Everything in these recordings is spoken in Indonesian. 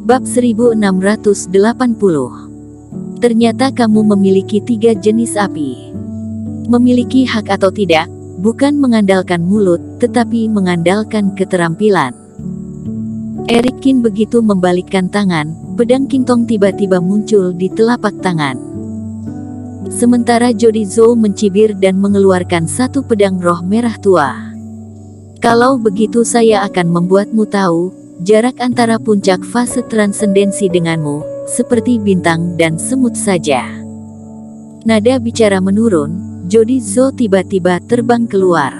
Bab 1680. Ternyata kamu memiliki 3 jenis api. Memiliki hak atau tidak, bukan mengandalkan mulut, tetapi mengandalkan keterampilan. Eric Kin begitu membalikkan tangan, pedang Qingtong tiba-tiba muncul di telapak tangan. Sementara Jodi Zhou mencibir dan mengeluarkan satu pedang roh merah tua. Kalau begitu saya akan membuatmu tahu, jarak antara puncak fase transendensi denganmu, seperti bintang dan semut saja. Nada bicara menurun, Jodi Zhou tiba-tiba terbang keluar.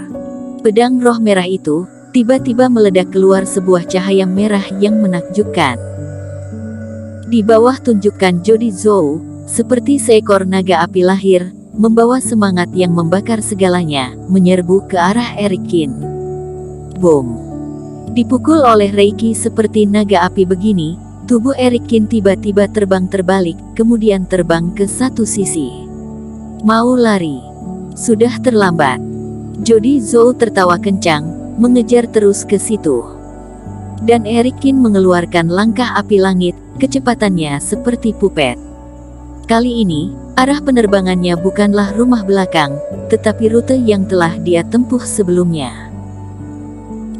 Pedang roh merah itu, tiba-tiba meledak keluar sebuah cahaya merah yang menakjubkan. Di bawah tunjukkan Jodi Zhou, seperti seekor naga api lahir, membawa semangat yang membakar segalanya, menyerbu ke arah Eric Kin. Boom! Dipukul oleh Reiki seperti naga api begini, tubuh Eric Kin tiba-tiba terbang terbalik, kemudian terbang ke satu sisi. Mau lari? Sudah terlambat. Jodi Zhou tertawa kencang, mengejar terus ke situ. Dan Eric Kin mengeluarkan langkah api langit, kecepatannya seperti pupet. Kali ini, arah penerbangannya bukanlah rumah belakang, tetapi rute yang telah dia tempuh sebelumnya.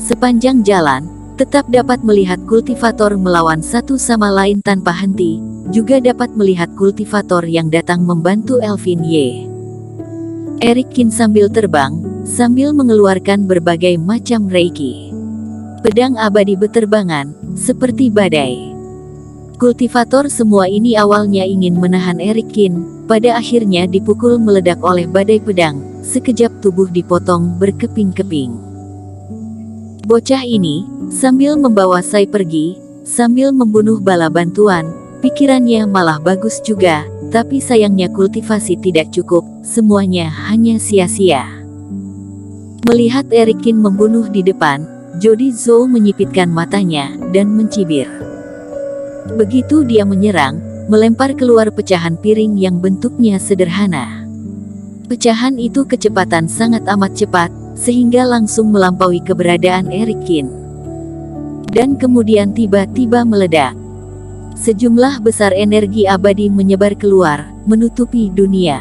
Sepanjang jalan, tetap dapat melihat kultivator melawan satu sama lain tanpa henti, juga dapat melihat kultivator yang datang membantu Elvin Ye. Eric Kin sambil terbang, sambil mengeluarkan berbagai macam reiki. Pedang abadi beterbangan, seperti badai. Kultivator semua ini awalnya ingin menahan Eric Kin, pada akhirnya dipukul meledak oleh badai pedang, sekejap tubuh dipotong berkeping-keping. Bocah ini, sambil membawa Sai pergi, sambil membunuh bala bantuan, pikirannya malah bagus juga, tapi sayangnya kultivasi tidak cukup, semuanya hanya sia-sia. Melihat Eric Kin membunuh di depan, Jodi Zhou menyipitkan matanya, dan mencibir. Begitu dia menyerang, melempar keluar pecahan piring yang bentuknya sederhana. Pecahan itu kecepatan sangat amat cepat, sehingga langsung melampaui keberadaan Eric Kin. Dan kemudian tiba-tiba meledak. Sejumlah besar energi abadi menyebar keluar, menutupi dunia.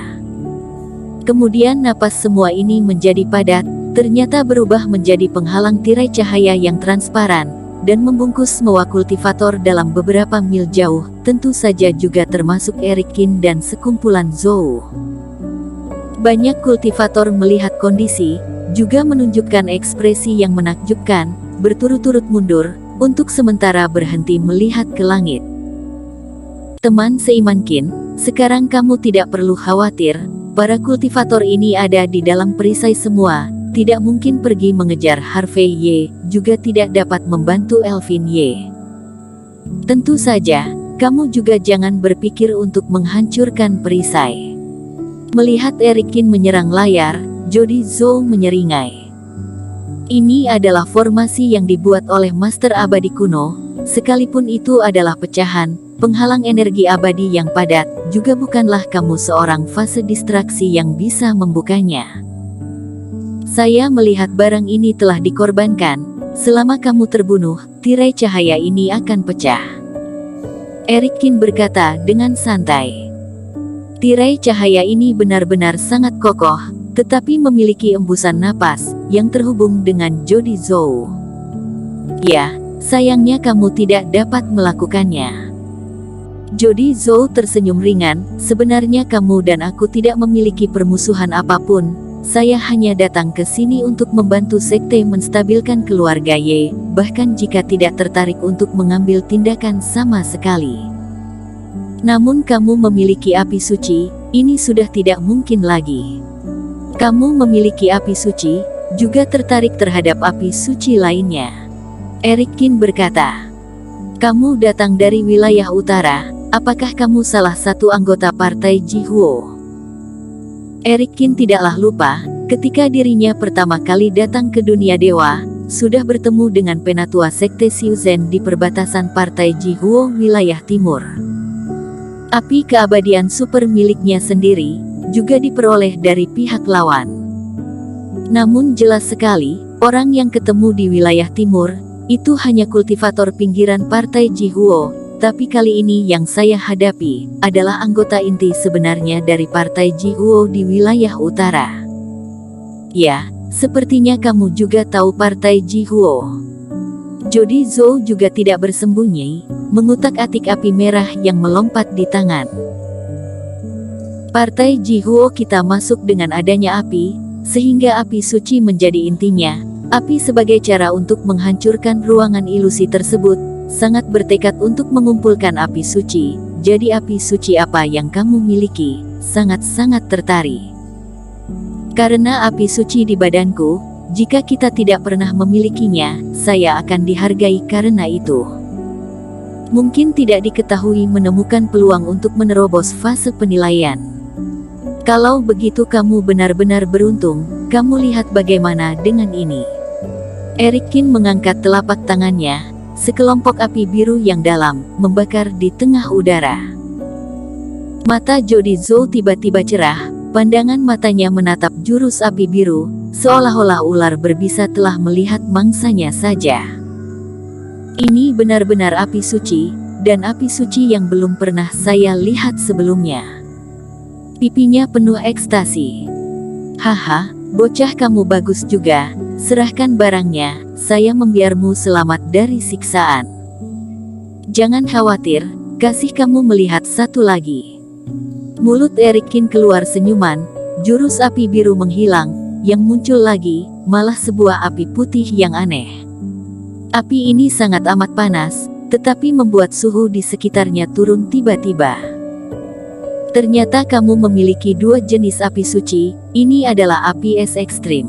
Kemudian napas semua ini menjadi padat, ternyata berubah menjadi penghalang tirai cahaya yang transparan, dan membungkus semua kultivator dalam beberapa mil jauh, tentu saja juga termasuk Eric Kin dan sekumpulan Zhou. Banyak kultivator melihat kondisi, juga menunjukkan ekspresi yang menakjubkan, berturut-turut mundur, untuk sementara berhenti melihat ke langit. Teman seiman Kin, sekarang kamu tidak perlu khawatir, para kultivator ini ada di dalam perisai semua, tidak mungkin pergi mengejar Harvey Ye, juga tidak dapat membantu Elvin Ye. Tentu saja, kamu juga jangan berpikir untuk menghancurkan perisai. Melihat Eric Kin menyerang layar, Jodi Zhou menyeringai. Ini adalah formasi yang dibuat oleh Master Abadi kuno, sekalipun itu adalah pecahan, penghalang energi abadi yang padat, juga bukanlah kamu seorang fase distraksi yang bisa membukanya. Saya melihat barang ini telah dikorbankan, selama kamu terbunuh, tirai cahaya ini akan pecah. Eric Kin berkata dengan santai. Tirai cahaya ini benar-benar sangat kokoh, tetapi memiliki embusan napas, yang terhubung dengan Jodi Zhou. Ya, sayangnya kamu tidak dapat melakukannya. Jodi Zhou tersenyum ringan, sebenarnya kamu dan aku tidak memiliki permusuhan apapun, saya hanya datang ke sini untuk membantu sekte menstabilkan keluarga Ye, bahkan jika tidak tertarik untuk mengambil tindakan sama sekali. Namun kamu memiliki api suci, ini sudah tidak mungkin lagi. Kamu memiliki api suci, juga tertarik terhadap api suci lainnya. Eric Kin berkata, kamu datang dari wilayah utara, apakah kamu salah satu anggota partai Jihuo? Eric Kin tidaklah lupa, ketika dirinya pertama kali datang ke dunia dewa, sudah bertemu dengan penatua sekte Xiuzhen di perbatasan partai Jihuo wilayah timur. Api keabadian super miliknya sendiri, juga diperoleh dari pihak lawan. Namun jelas sekali, orang yang ketemu di wilayah timur, itu hanya kultivator pinggiran partai Jihuo, tapi kali ini yang saya hadapi adalah anggota inti sebenarnya dari Partai Jihuo di wilayah utara. Ya, sepertinya kamu juga tahu Partai Jihuo. Jody Zhou juga tidak bersembunyi, mengutak-atik api merah yang melompat di tangan. Partai Jihuo kita masuk dengan adanya api, sehingga api suci menjadi intinya. Api sebagai cara untuk menghancurkan ruangan ilusi tersebut, sangat bertekad untuk mengumpulkan api suci. Jadi api suci apa yang kamu miliki, sangat-sangat tertarik. Karena api suci di badanku, jika kita tidak pernah memilikinya, saya akan dihargai karena itu. Mungkin tidak diketahui menemukan peluang untuk menerobos fase penilaian. Kalau begitu kamu benar-benar beruntung, kamu lihat bagaimana dengan ini. Eric Qin mengangkat telapak tangannya, sekelompok api biru yang dalam, membakar di tengah udara. Mata Jody Zhou tiba-tiba cerah, pandangan matanya menatap jurus api biru, seolah-olah ular berbisa telah melihat mangsanya saja. Ini benar-benar api suci, dan api suci yang belum pernah saya lihat sebelumnya. Pipinya penuh ekstasi. Haha, bocah kamu bagus juga, serahkan barangnya, saya membiarmu selamat dari siksaan. Jangan khawatir, kasih kamu melihat satu lagi. Mulut Eric Qin keluar senyuman, jurus api biru menghilang, yang muncul lagi, malah sebuah api putih yang aneh. Api ini sangat amat panas, tetapi membuat suhu di sekitarnya turun tiba-tiba. Ternyata kamu memiliki dua jenis api suci, ini adalah api es ekstrim.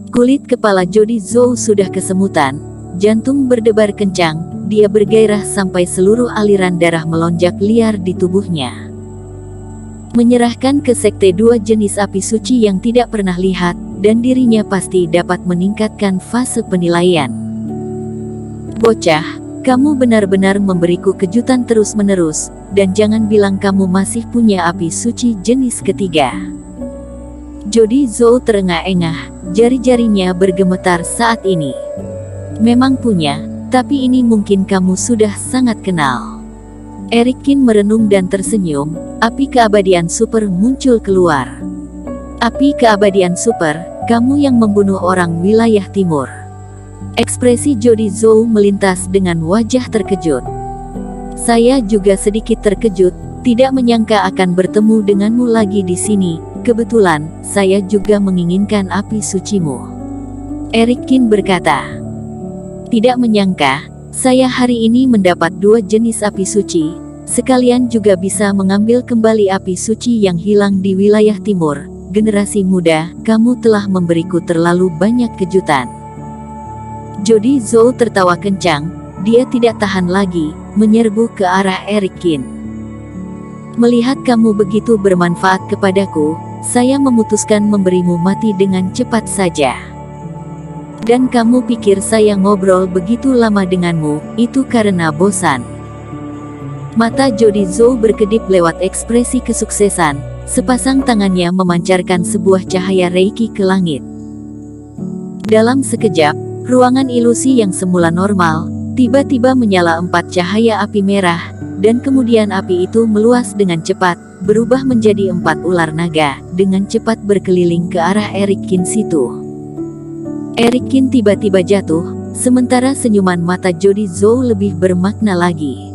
Kulit kepala Jody Zhou sudah kesemutan, jantung berdebar kencang, dia bergairah sampai seluruh aliran darah melonjak liar di tubuhnya. Menyerahkan ke sekte dua jenis api suci yang tidak pernah lihat, dan dirinya pasti dapat meningkatkan fase penilaian. Bocah, kamu benar-benar memberiku kejutan terus-menerus, dan jangan bilang kamu masih punya api suci jenis ketiga. Jody Zhou terengah-engah, jari-jarinya bergemetar saat ini. Memang punya, tapi ini mungkin kamu sudah sangat kenal. Eric Qin merenung dan tersenyum, api keabadian super muncul keluar. Api keabadian super, kamu yang membunuh orang wilayah timur. Ekspresi Jody Zhou melintas dengan wajah terkejut. Saya juga sedikit terkejut, tidak menyangka akan bertemu denganmu lagi di sini. Kebetulan, saya juga menginginkan api sucimu. Eric Qin berkata. Tidak menyangka, saya hari ini mendapat dua jenis api suci, sekalian juga bisa mengambil kembali api suci yang hilang di wilayah timur. Generasi muda, kamu telah memberiku terlalu banyak kejutan. Jody Zhou tertawa kencang, dia tidak tahan lagi, menyerbu ke arah Eric Qin. Melihat kamu begitu bermanfaat kepadaku, saya memutuskan memberimu mati dengan cepat saja. Dan kamu pikir saya ngobrol begitu lama denganmu, itu karena bosan. Mata Jody Zhou berkedip lewat ekspresi kesuksesan, sepasang tangannya memancarkan sebuah cahaya reiki ke langit. Dalam sekejap, ruangan ilusi yang semula normal, tiba-tiba menyala 4 cahaya api merah, dan kemudian api itu meluas dengan cepat, berubah menjadi 4 ular naga, dengan cepat berkeliling ke arah Eric Qin situ. Eric Qin tiba-tiba jatuh, sementara senyuman mata Jody Zhou lebih bermakna lagi.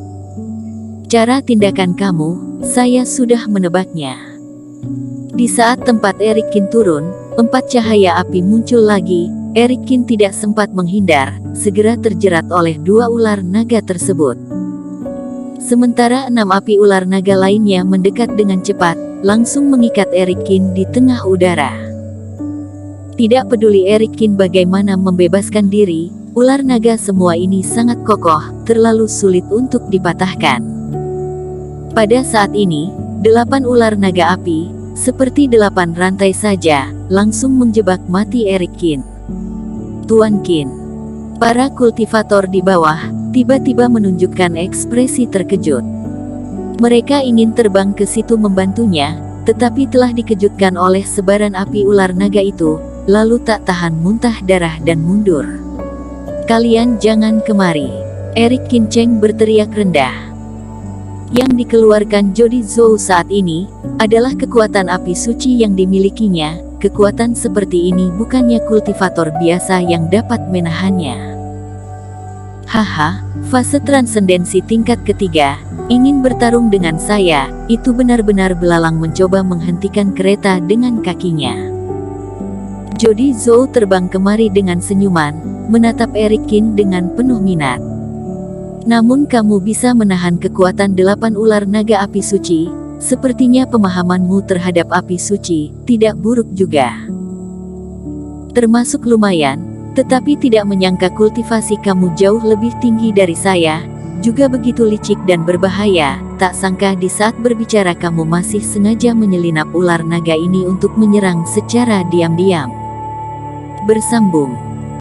Cara tindakan kamu, saya sudah menebaknya. Di saat tempat Eric Qin turun, 4 cahaya api muncul lagi. Eric Qin tidak sempat menghindar, segera terjerat oleh 2 ular naga tersebut. Sementara 6 api ular naga lainnya mendekat dengan cepat, langsung mengikat Eric Qin di tengah udara. Tidak peduli Eric Qin bagaimana membebaskan diri, ular naga semua ini sangat kokoh, terlalu sulit untuk dipatahkan. Pada saat ini, 8 ular naga api, seperti 8 rantai saja, langsung menjebak mati Eric Qin. Tuan Qin. Para kultivator di bawah, tiba-tiba menunjukkan ekspresi terkejut. Mereka ingin terbang ke situ membantunya, tetapi telah dikejutkan oleh sebaran api ular naga itu, lalu tak tahan muntah darah dan mundur. Kalian jangan kemari. Erik Kincheng berteriak rendah. Yang dikeluarkan Jodi Zhou saat ini adalah kekuatan api suci yang dimilikinya. Kekuatan seperti ini bukannya kultivator biasa yang dapat menahannya. Haha, fase transendensi tingkat ketiga, ingin bertarung dengan saya, itu benar-benar belalang mencoba menghentikan kereta dengan kakinya. Jodi Zhou terbang kemari dengan senyuman, menatap Erik Kin dengan penuh minat. Namun kamu bisa menahan kekuatan 8 ular naga api suci, sepertinya pemahamanmu terhadap api suci tidak buruk juga. Termasuk lumayan, tetapi tidak menyangka kultivasi kamu jauh lebih tinggi dari saya, juga begitu licik dan berbahaya. Tak sangka di saat berbicara kamu masih sengaja menyelinap ular naga ini untuk menyerang secara diam-diam. Bersambung.